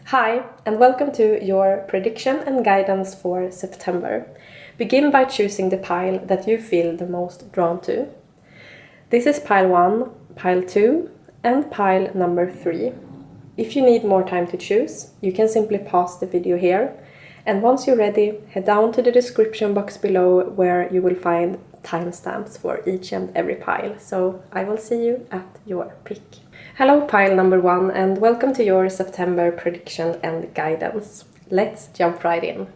Hi, and welcome to your prediction and guidance for September. Begin by choosing the pile that you feel the most drawn to. This is pile 1, pile 2, and pile number 3. If you need more time to choose, you can simply pause the video here, and once you're ready, head down to the description box below where you will find timestamps for each and every pile. So I will see you at your pick. Hello pile number 1 and welcome to your September prediction and guidance. Let's jump right in.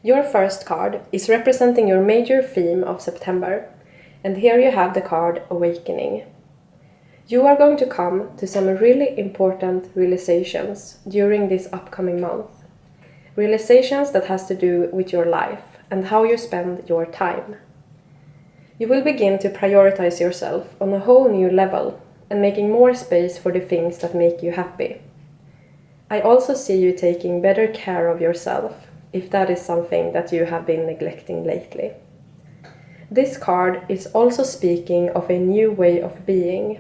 Your first card is representing your major theme of September, and here you have the card Awakening. You are going to come to some really important realizations during this upcoming month. Realizations that has to do with your life and how you spend your time. You will begin to prioritize yourself on a whole new level and making more space for the things that make you happy. I also see you taking better care of yourself, if that is something that you have been neglecting lately. This card is also speaking of a new way of being.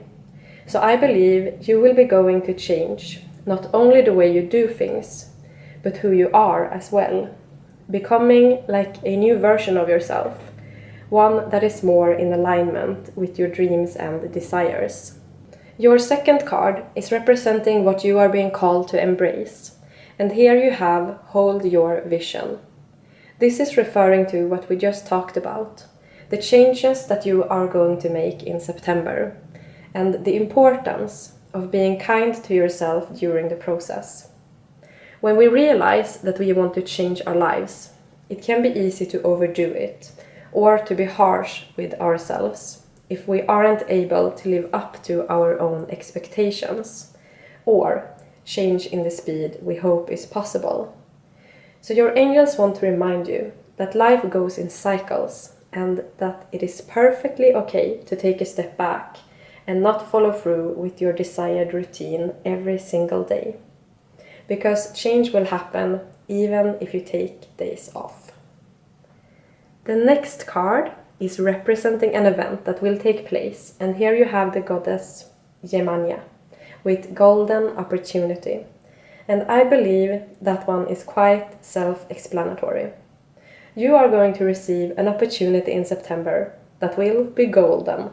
So I believe you will be going to change, not only the way you do things, but who you are as well. Becoming like a new version of yourself, one that is more in alignment with your dreams and desires. Your second card is representing what you are being called to embrace, and here you have Hold Your Vision. This is referring to what we just talked about, the changes that you are going to make in September, and the importance of being kind to yourself during the process. When we realize that we want to change our lives, it can be easy to overdo it, or to be harsh with ourselves if we aren't able to live up to our own expectations, or change in the speed we hope is possible. So your angels want to remind you that life goes in cycles and that it is perfectly okay to take a step back and not follow through with your desired routine every single day. Because change will happen even if you take days off. The next card is representing an event that will take place, and here you have the goddess Yemanya with golden opportunity, and I believe that one is quite self-explanatory. You are going to receive an opportunity in September that will be golden,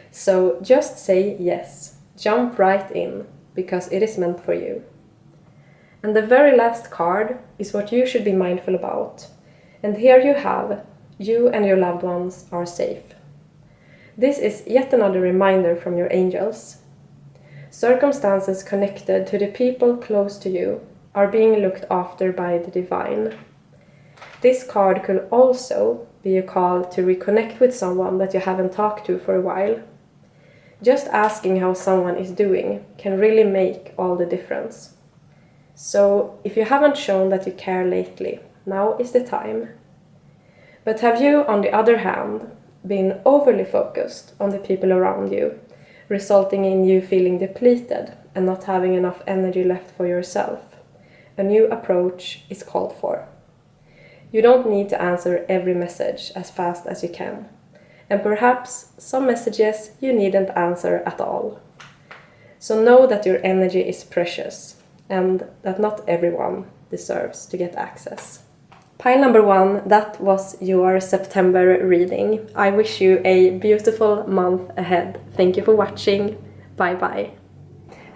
so just say yes, jump right in, because it is meant for you. And the very last card is what you should be mindful about, and here you have you and your loved ones are safe. This is yet another reminder from your angels. Circumstances connected to the people close to you are being looked after by the divine. This card could also be a call to reconnect with someone that you haven't talked to for a while. Just asking how someone is doing can really make all the difference. So if you haven't shown that you care lately, now is the time. But have you, on the other hand, been overly focused on the people around you, resulting in you feeling depleted and not having enough energy left for yourself? A new approach is called for. You don't need to answer every message as fast as you can, and perhaps some messages you needn't answer at all. So know that your energy is precious, and that not everyone deserves to get access. Pile number 1, that was your September reading. I wish you a beautiful month ahead. Thank you for watching. Bye bye.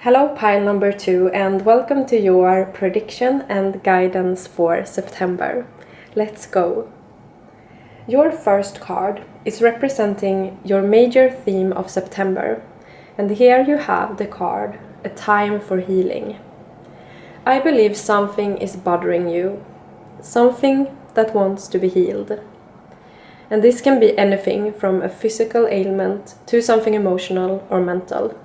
Hello pile number 2 and welcome to your prediction and guidance for September. Let's go. Your first card is representing your major theme of September, and here you have the card, A Time for Healing. I believe something is bothering you. Something that wants to be healed. And this can be anything from a physical ailment to something emotional or mental.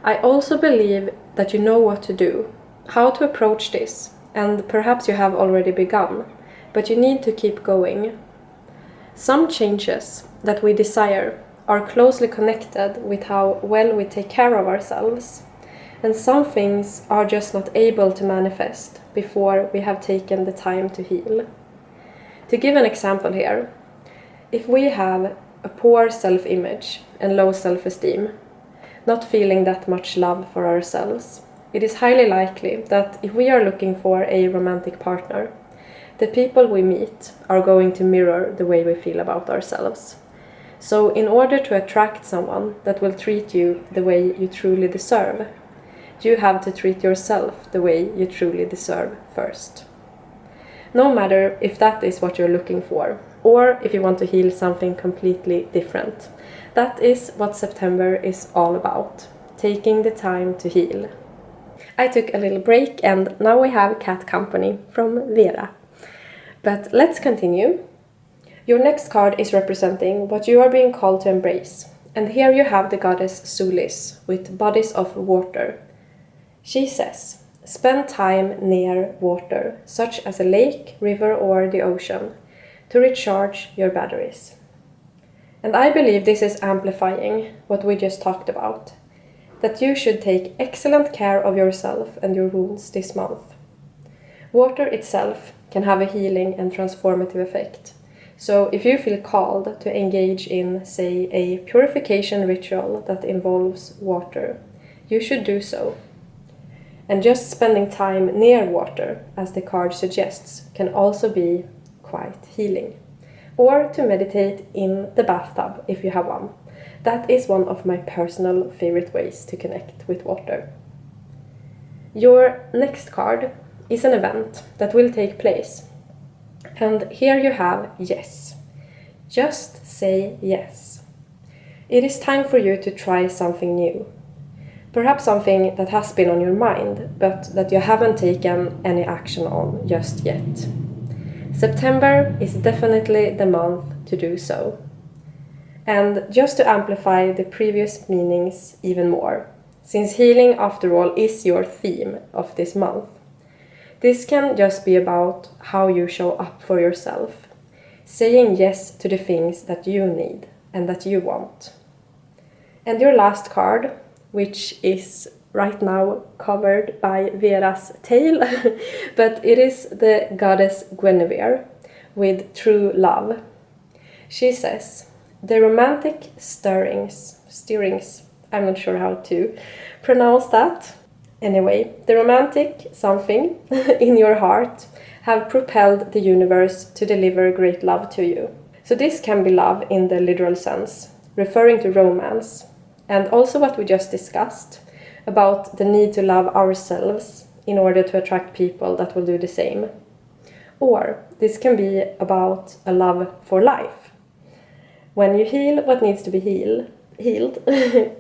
I also believe that you know what to do, how to approach this, and perhaps you have already begun, but you need to keep going. Some changes that we desire are closely connected with how well we take care of ourselves. And some things are just not able to manifest before we have taken the time to heal. To give an example here, if we have a poor self-image and low self-esteem, not feeling that much love for ourselves, it is highly likely that if we are looking for a romantic partner, the people we meet are going to mirror the way we feel about ourselves. So in order to attract someone that will treat you the way you truly deserve, you have to treat yourself the way you truly deserve first. No matter if that is what you're looking for, or if you want to heal something completely different. That is what September is all about, taking the time to heal. I took a little break and now we have cat company from Vera. But let's continue. Your next card is representing what you are being called to embrace. And here you have the goddess Sulis with bodies of water. She says, spend time near water, such as a lake, river or the ocean, to recharge your batteries. And I believe this is amplifying what we just talked about, that you should take excellent care of yourself and your wounds this month. Water itself can have a healing and transformative effect. So if you feel called to engage in, say, a purification ritual that involves water, you should do so. And just spending time near water, as the card suggests, can also be quite healing. Or to meditate in the bathtub if you have one. That is one of my personal favorite ways to connect with water. Your next card is an event that will take place. And here you have yes. Just say yes. It is time for you to try something new. Perhaps something that has been on your mind, but that you haven't taken any action on just yet. September is definitely the month to do so. And just to amplify the previous meanings even more, since healing after all is your theme of this month, this can just be about how you show up for yourself, saying yes to the things that you need and that you want. And your last card, which is right now covered by Vera's tail, but it is the goddess Guinevere with true love. She says, the romantic stirrings, I'm not sure how to pronounce that. Anyway, the romantic something in your heart have propelled the universe to deliver great love to you. So this can be love in the literal sense, referring to romance, and also what we just discussed about the need to love ourselves in order to attract people that will do the same. Or this can be about a love for life. When you heal what needs to be healed,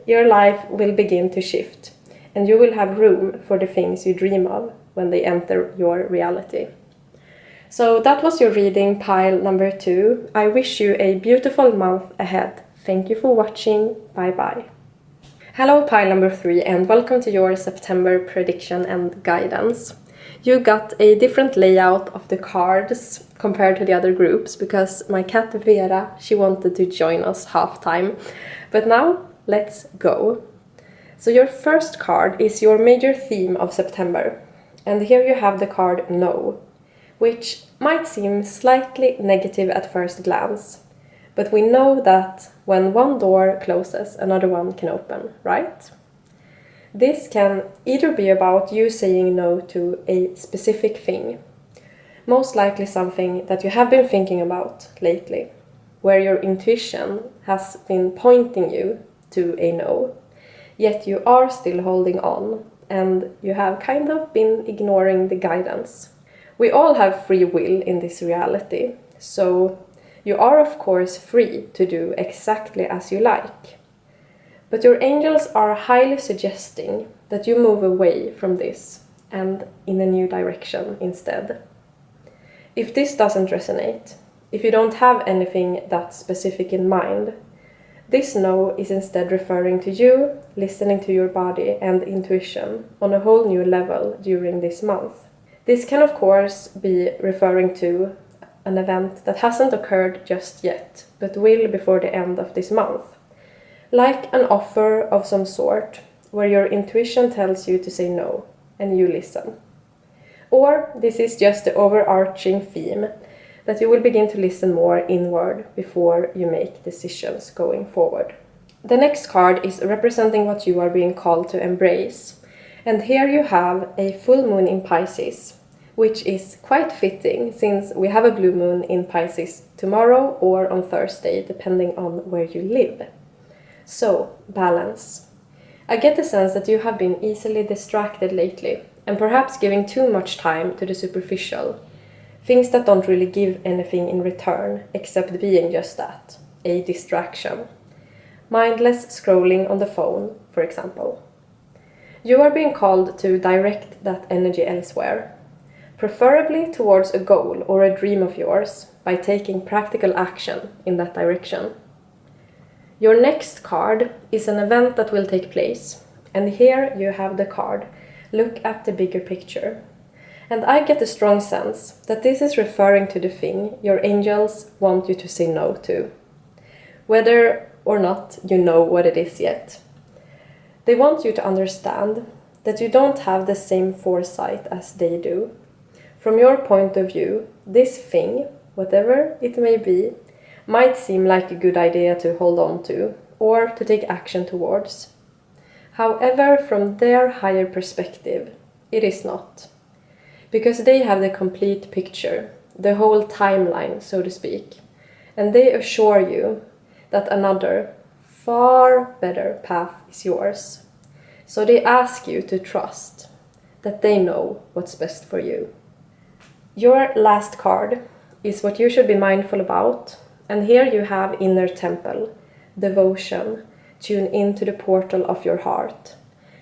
your life will begin to shift, and you will have room for the things you dream of when they enter your reality. So that was your reading, pile number 2. I wish you a beautiful month ahead. Thank you for watching. Bye bye. Hello, pile number 3, and welcome to your September prediction and guidance. You got a different layout of the cards compared to the other groups because my cat Vera, she wanted to join us half time. But now, let's go. So your first card is your major theme of September. And here you have the card No, which might seem slightly negative at first glance. But we know that when one door closes, another one can open, right? This can either be about you saying no to a specific thing, most likely something that you have been thinking about lately, where your intuition has been pointing you to a no, yet you are still holding on and you have kind of been ignoring the guidance. We all have free will in this reality, so you are of course free to do exactly as you like. But your angels are highly suggesting that you move away from this and in a new direction instead. If this doesn't resonate, if you don't have anything that specific in mind, this no is instead referring to you listening to your body and intuition on a whole new level during this month. This can of course be referring to an event that hasn't occurred just yet, but will before the end of this month. Like an offer of some sort, where your intuition tells you to say no, and you listen. Or this is just the overarching theme, that you will begin to listen more inward before you make decisions going forward. The next card is representing what you are being called to embrace. And here you have a full moon in Pisces, which is quite fitting since we have a blue moon in Pisces tomorrow or on Thursday, depending on where you live. So, balance. I get the sense that you have been easily distracted lately, and perhaps giving too much time to the superficial. Things that don't really give anything in return, except being just that, a distraction. Mindless scrolling on the phone, for example. You are being called to direct that energy elsewhere, preferably towards a goal or a dream of yours, by taking practical action in that direction. Your next card is an event that will take place, and here you have the card, look at the bigger picture. And I get a strong sense that this is referring to the thing your angels want you to say no to, whether or not you know what it is yet. They want you to understand that you don't have the same foresight as they do. From your point of view, this thing, whatever it may be, might seem like a good idea to hold on to or to take action towards. However, from their higher perspective, it is not. Because they have the complete picture, the whole timeline, so to speak, and they assure you that another, far better path is yours. So they ask you to trust that they know what's best for you. Your last card is what you should be mindful about, and here you have inner temple, devotion, tune into the portal of your heart.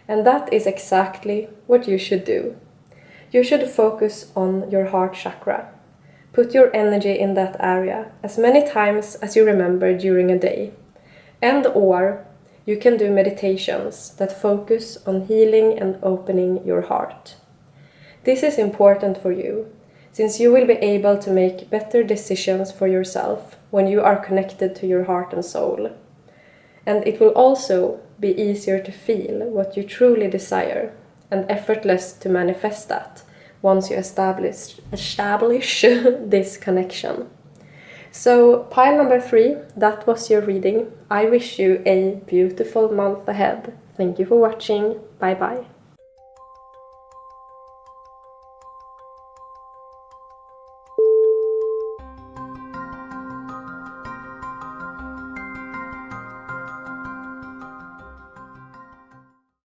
And that is exactly what you should do. You should focus on your heart chakra. Put your energy in that area as many times as you remember during a day. Or you can do meditations that focus on healing and opening your heart. This is important for you, since you will be able to make better decisions for yourself when you are connected to your heart and soul. And it will also be easier to feel what you truly desire and effortless to manifest that once you establish this connection. So, pile number 3, that was your reading. I wish you a beautiful month ahead. Thank you for watching. Bye bye.